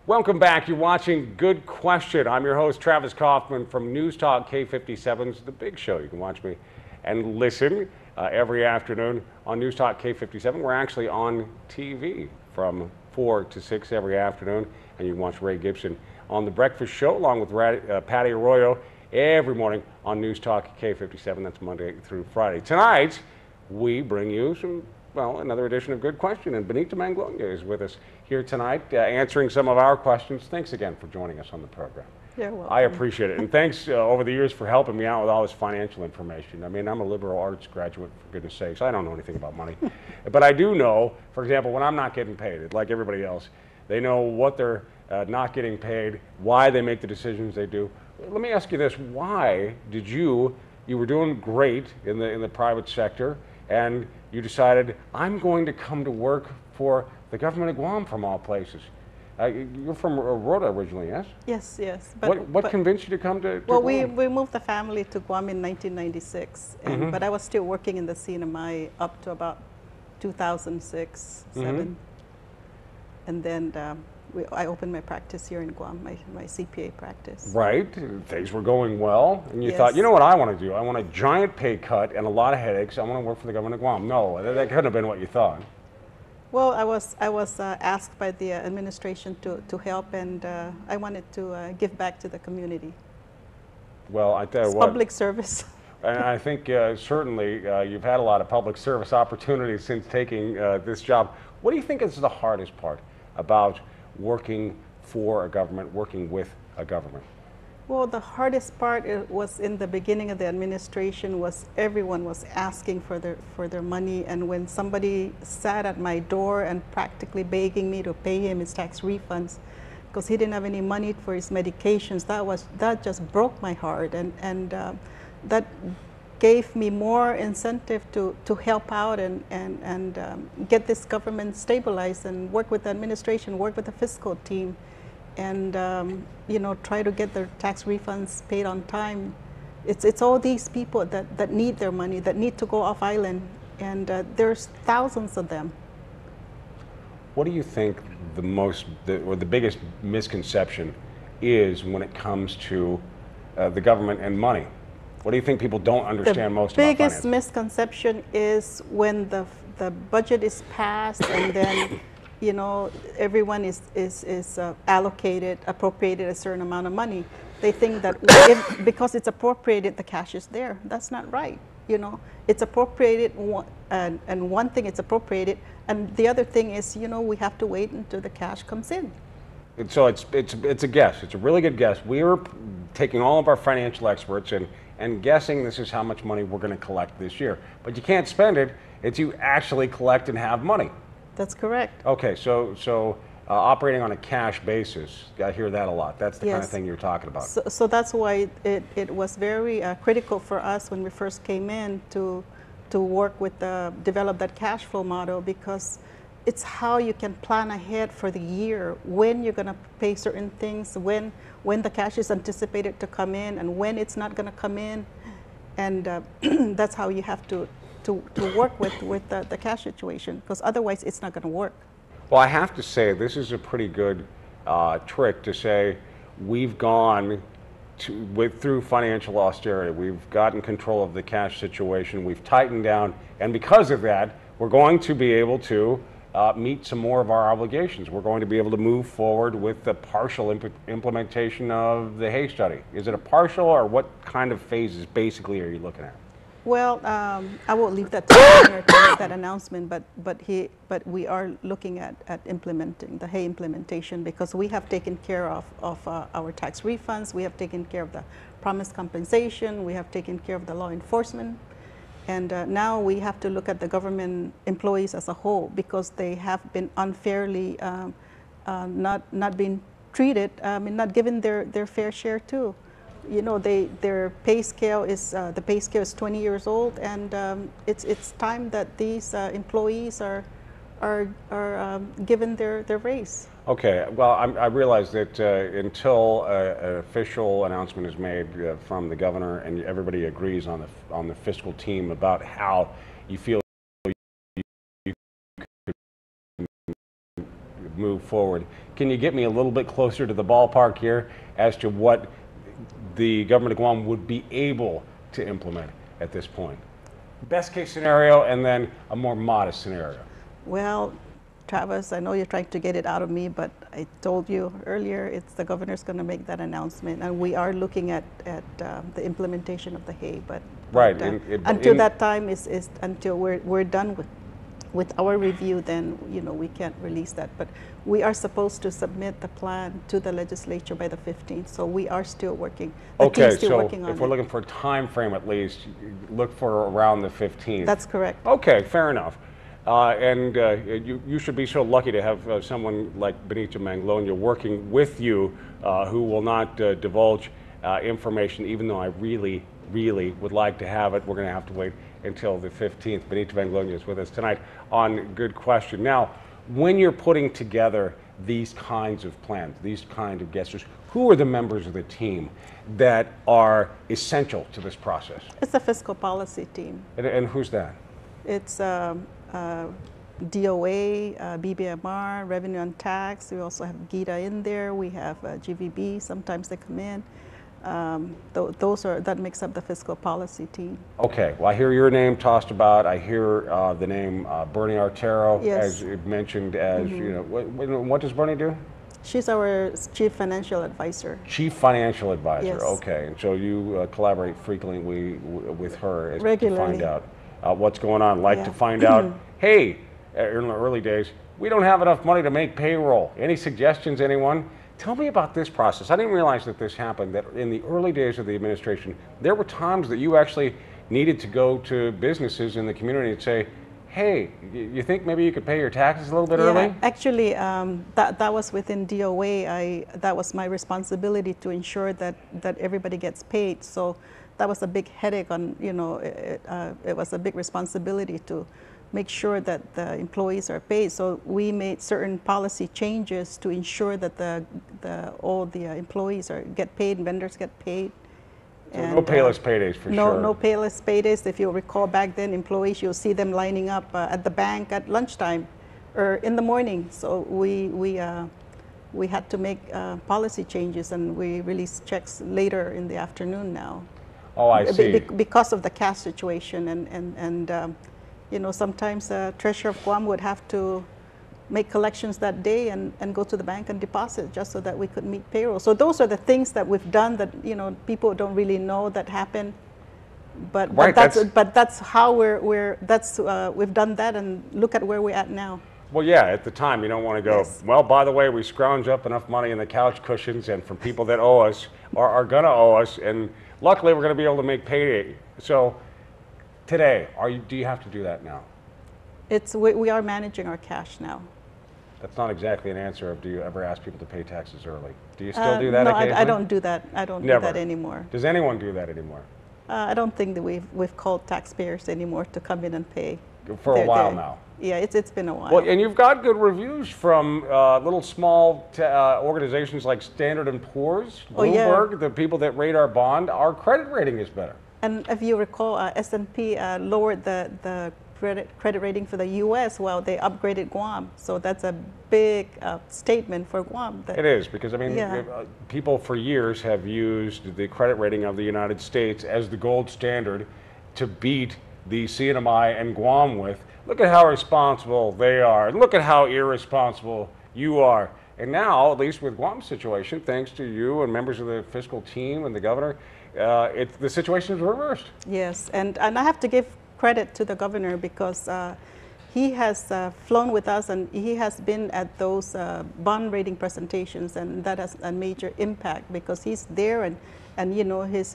Welcome back. You're watching Good Question. I'm your host, Travis Kaufman from News Talk K57's The Big Show. You can watch me and listen every afternoon on News Talk K57. We're actually on TV from 4 to 6 every afternoon, and you can watch Ray Gibson on The Breakfast Show along with Patty Arroyo every morning on News Talk K57. That's Monday through Friday. Tonight, we bring you another edition of Good Question, and Benita Manglona is with us here tonight answering some of our questions. Thanks again for joining us on the program. You're welcome. I appreciate it, and thanks over the years for helping me out with all this financial information. I mean, I'm a liberal arts graduate, for goodness sakes. I don't know anything about money, but I do know, for example, when I'm not getting paid, like everybody else, they know what they're not getting paid, why they make the decisions they do. Let me ask you this: why did you were doing great in the private sector, and you decided, I'm going to come to work for the government of Guam, from all places? You're from Rota originally, yes? Yes, yes. What convinced you to come to well, Guam? we moved the family to Guam in 1996, but I was still working in the CNMI up to about 2006, 7. And then I opened my practice here in Guam, my CPA practice. Right, things were going well, and you Yes. thought, you know what I want to do? I want a giant pay cut and a lot of headaches. I want to work for the government of Guam. No, that couldn't have been what you thought. Well, I was asked by the administration to help, and I wanted to give back to the community. Well, I tell you It's what. public service. And I think certainly you've had a lot of public service opportunities since taking this job. What do you think is the hardest part about working for a government, working with a government? Well, the hardest part was in the beginning of the administration. Was everyone was asking for their money, and when somebody sat at my door and practically begging me to pay him his tax refunds because he didn't have any money for his medications, that just broke my heart, and that gave me more incentive to help out and get this government stabilized and work with the administration, work with the fiscal team, and try to get their tax refunds paid on time. It's all these people that need their money, that need to go off island, and there's thousands of them. What do you think the biggest misconception is when it comes to the government and money? What do you think people don't understand most about finance? The biggest misconception is when the budget is passed and then everyone is appropriated a certain amount of money. They think that because it's appropriated, the cash is there. That's not right. It's appropriated, and one thing it's appropriated, and the other thing is, we have to wait until the cash comes in. So it's a guess. It's a really good guess. We were taking all of our financial experts and guessing this is how much money we're going to collect this year. But you can't spend it until you actually collect and have money. That's correct. Okay, so operating on a cash basis, I hear that a lot. That's the kind of Yes. thing you're talking about. So that's why it was very critical for us when we first came in to work with develop that cash flow model, because it's how you can plan ahead for the year, when you're going to pay certain things, when the cash is anticipated to come in and when it's not going to come in, and that's how you have to work with the cash situation, because otherwise it's not going to work. Well, I have to say this is a pretty good trick to say we've gone through financial austerity. We've gotten control of the cash situation. We've tightened down, and because of that, we're going to be able to meet some more of our obligations. We're going to be able to move forward with the partial implementation of the Hay study. Is it a partial, or what kind of phases basically are you looking at? Well, I will leave that to the governor to make that announcement, but we are looking at implementing the Hay implementation, because we have taken care of our tax refunds, we have taken care of the promised compensation, we have taken care of the law enforcement, and now we have to look at the government employees as a whole, because they have been unfairly not being treated, not given their fair share too. Their pay scale is 20 years old, and it's time that these employees are given their raise. Okay, well, I realize that until an official announcement is made from the governor and everybody agrees on the fiscal team about how you feel you could move forward. Can you get me a little bit closer to the ballpark here as to what the government of Guam would be able to implement at this point? Best case scenario, and then a more modest scenario. Well, Travis, I know you're trying to get it out of me, but I told you earlier, it's the governor's going to make that announcement, and we are looking at the implementation of the hay. But right. Until that time is until we're done with our review, then we can't release that. But we are supposed to submit the plan to the legislature by the 15th, so we are still working. Okay, so if we're looking for a time frame, at least look for around the 15th. That's correct. Okay, fair enough. You should be so lucky to have someone like Benita Manglona working with you who will not divulge information, even though I really, really would like to have it. We're going to have to wait until the 15th. Benita Manglona is with us tonight on Good Question. Now, when you're putting together these kinds of plans, these kind of gestures, who are the members of the team that are essential to this process? It's a fiscal policy team. And who's that? It's DOA, BBMR, Revenue and Tax. We also have GITA in there. We have GVB. Sometimes they come in. That makes up the fiscal policy team. Okay. Well, I hear your name tossed about. I hear the name Bernie Artero, yes, as mentioned. As what does Bernie do? She's our chief financial advisor. Chief financial advisor. Yes. Okay. And so you collaborate frequently with her regularly to find out what's going on. Like to find out, hey, in the early days, we don't have enough money to make payroll. Any suggestions, anyone? Tell me about this process. I didn't realize that this happened, that in the early days of the administration, there were times that you actually needed to go to businesses in the community and say, hey, you think maybe you could pay your taxes a little bit early? Actually, that was within DOA. That was my responsibility to ensure that everybody gets paid. So that was a big headache on, it was a big responsibility to make sure that the employees are paid. So we made certain policy changes to ensure that all the employees get paid and vendors get paid. So and, no payless paydays for sure. No payless paydays. If you recall back then, employees, you'll see them lining up at the bank at lunchtime or in the morning. So we had to make policy changes, and we release checks later in the afternoon now. Oh, I see. Because of the cash situation, and sometimes the treasurer of Guam would have to make collections that day and go to the bank and deposit just so that we could meet payroll. So those are the things that we've done that people don't really know that happen. But that's how we've done that, and look at where we're at now. Well, yeah, at the time you don't want to go, yes, well, by the way, we scrounge up enough money in the couch cushions and from people that owe us or are going to owe us, and luckily we're going to be able to make payday. So today, do you have to do that now? We are managing our cash now. That's not exactly an answer of do you ever ask people to pay taxes early. Do you still do that occasionally? No, I don't do that. I don't do that anymore. Does anyone do that anymore? I don't think that we've called taxpayers anymore to come in and pay. For a while now. Yeah, it's been a while. Well, and you've got good reviews from little small organizations like Standard & Poor's, Bloomberg, the people that rate our bond. Our credit rating is better. And if you recall, S&P lowered the credit rating for the U.S. while they upgraded Guam. So that's a big statement for Guam. It is, because people for years have used the credit rating of the United States as the gold standard to beat the CNMI and Guam with. Look at how responsible they are, and look at how irresponsible you are. And now, at least with Guam's situation, thanks to you and members of the fiscal team and the governor, the situation is reversed. Yes, and I have to give credit to the governor because he has flown with us, and he has been at those bond rating presentations, and that has a major impact because he's there and he's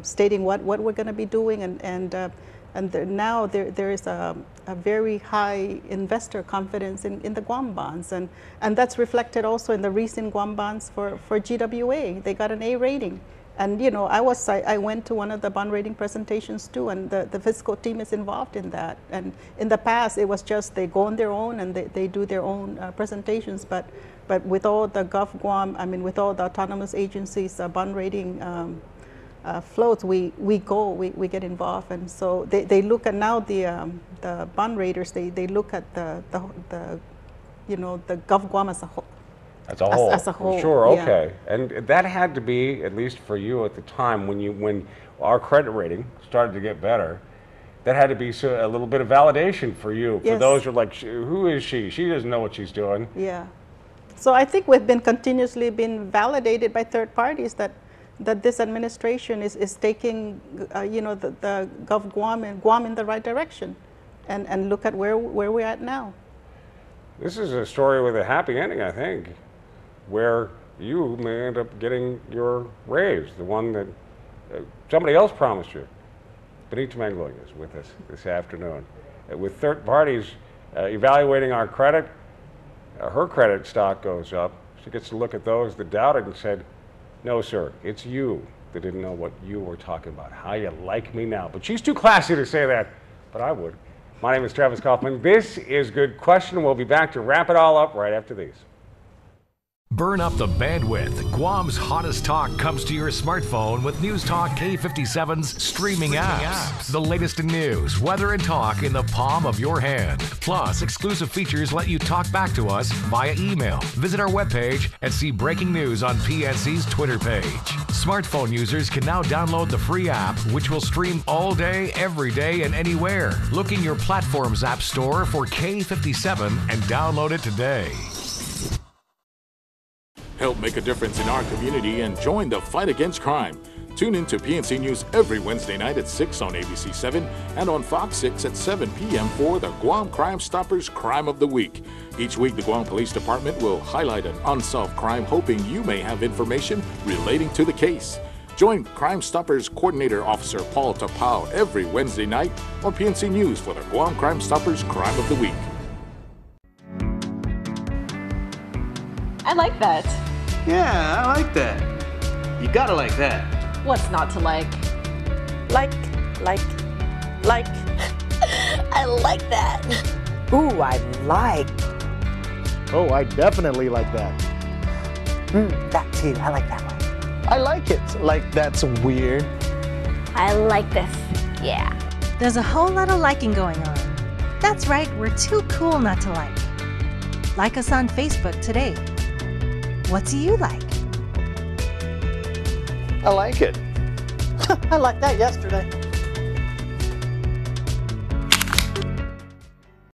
stating what we're going to be doing, and now there is a very high investor confidence in the Guam bonds, and that's reflected also in the recent Guam bonds for GWA. They got an A rating. And I went to one of the bond rating presentations too, and the fiscal team is involved in that. And in the past, it was just they go on their own and they do their own presentations. But with all the Gov Guam, with all the autonomous agencies, bond rating floats, we get involved, and so they look at now the bond raters. They look at the you know, the GovGuam as a whole. As a whole. As a whole. Sure, yeah. okay. And that had to be, at least for you at the time, when our credit rating started to get better, that had to be a little bit of validation for you. For Yes. those who are like, who is she? She doesn't know what she's doing. Yeah. So I think we've been continuously been validated by third parties that this administration is taking, you know, the GovGuam and Guam in the right direction, and look at where we're at now. This is a story with a happy ending, I think, where you may end up getting your raise, the one that somebody else promised you. Benita Manglona is with us this afternoon. With third parties evaluating our credit, her credit stock goes up. She gets to look at those that doubted and said, no, sir, it's you that didn't know what you were talking about. How you like me now. But she's too classy to say that, but I would. My name is Travis Kaufman. This is Good Question. We'll be back to wrap it all up right after these. Burn up the bandwidth. Guam's hottest talk comes to your smartphone with News Talk K57's streaming apps. The latest in news, weather, and talk in the palm of your hand. Plus, exclusive features let you talk back to us via email. Visit our webpage and see breaking news on PNC's Twitter page. Smartphone users can now download the free app, which will stream all day, every day, and anywhere. Look in your platform's app store for K57 and download it today. Help make a difference in our community and join the fight against crime. Tune in to PNC News every Wednesday night at 6 on ABC 7 and on Fox 6 at 7 p.m. for the Guam Crime Stoppers Crime of the Week. Each week, the Guam Police Department will highlight an unsolved crime, hoping you may have information relating to the case. Join Crime Stoppers Coordinator Officer Paul Tapao every Wednesday night on PNC News for the Guam Crime Stoppers Crime of the Week. I like that. Yeah, I like that. You gotta like that. What's not to like? Like. I like that. Ooh, I like. Oh, I definitely like that. That too. I like that one. I like it. Like, that's weird. I like this. Yeah. There's a whole lot of liking going on. That's right, we're too cool not to like. Like us on Facebook today. What do you like? I like it. I liked that yesterday.